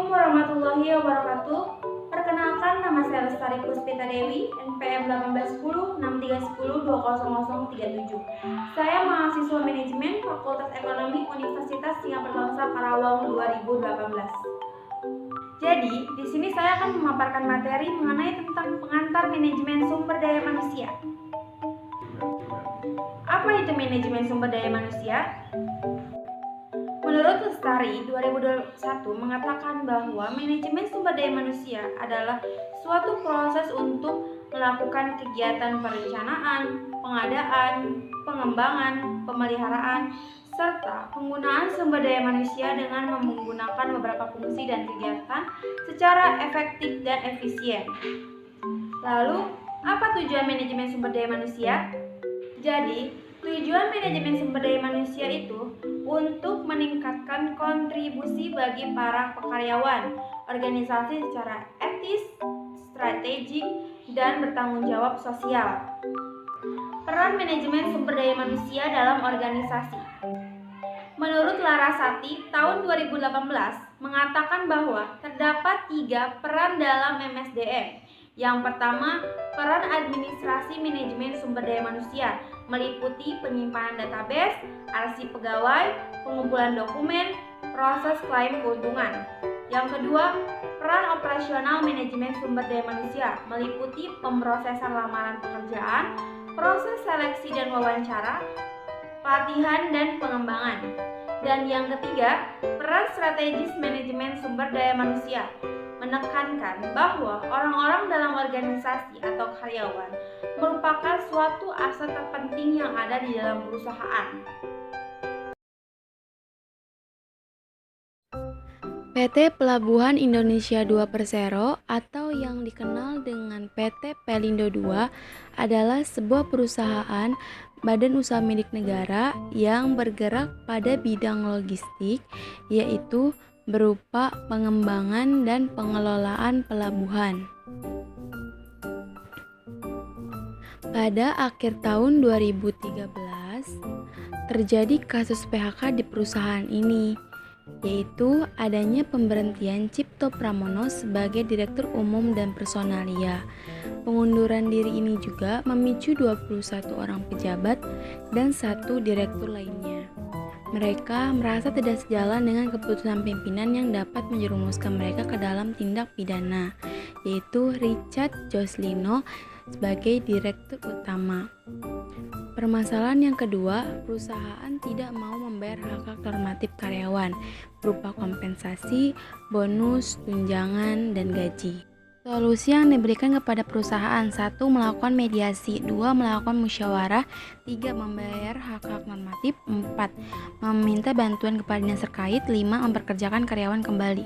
Assalamualaikum warahmatullahi wabarakatuh. Perkenalkan, nama saya Lestari Puspita Dewi, NPM 1810-6310-20037. Saya mahasiswa manajemen Fakultas Ekonomi Universitas Singapura Bangsa Karawang 2018. Jadi, di sini saya akan memaparkan materi mengenai tentang pengantar manajemen sumber daya manusia. Apa itu manajemen sumber daya manusia? Menurut Lestari, 2021 mengatakan bahwa manajemen sumber daya manusia adalah suatu proses untuk melakukan kegiatan perencanaan, pengadaan, pengembangan, pemeliharaan, serta penggunaan sumber daya manusia dengan menggunakan beberapa fungsi dan kegiatan secara efektif dan efisien. Lalu, apa tujuan manajemen sumber daya manusia? Jadi, tujuan manajemen sumber daya manusia itu untuk meningkatkan kontribusi bagi para pekaryawan, organisasi secara etis, strategik, dan bertanggung jawab sosial. Peran manajemen sumber daya manusia dalam organisasi. Menurut Larasati, tahun 2018 mengatakan bahwa terdapat 3 peran dalam MSDM. Yang pertama, peran administrasi manajemen sumber daya manusia meliputi penyimpanan database, arsip pegawai, pengumpulan dokumen, proses klaim keuntungan. Yang kedua, peran operasional manajemen sumber daya manusia meliputi pemrosesan lamaran pekerjaan, proses seleksi dan wawancara, pelatihan dan pengembangan. Dan yang ketiga, peran strategis manajemen sumber daya manusia menekankan bahwa orang-orang dalam organisasi atau karyawan merupakan suatu aset terpenting yang ada di dalam perusahaan. PT Pelabuhan Indonesia 2 Persero atau yang dikenal dengan PT Pelindo II adalah sebuah perusahaan badan usaha milik negara yang bergerak pada bidang logistik, yaitu berupa pengembangan dan pengelolaan pelabuhan. Pada akhir tahun 2013, terjadi kasus PHK di perusahaan ini, yaitu adanya pemberhentian Cipto Pramono sebagai Direktur Umum dan Personalia. Pengunduran diri ini juga memicu 21 orang pejabat dan 1 direktur lainnya. Mereka merasa tidak sejalan dengan keputusan pimpinan yang dapat menjerumuskan mereka ke dalam tindak pidana, yaitu Richard Joslino sebagai direktur utama. Permasalahan yang kedua, perusahaan tidak mau membayar hak-hak normatif karyawan berupa kompensasi, bonus, tunjangan, dan gaji. Solusi yang diberikan kepada perusahaan: 1. Melakukan mediasi, 2. Melakukan musyawarah, 3. Membayar hak-hak normatif, 4. Meminta bantuan kepada dinas terkait, 5. Memperkerjakan karyawan kembali.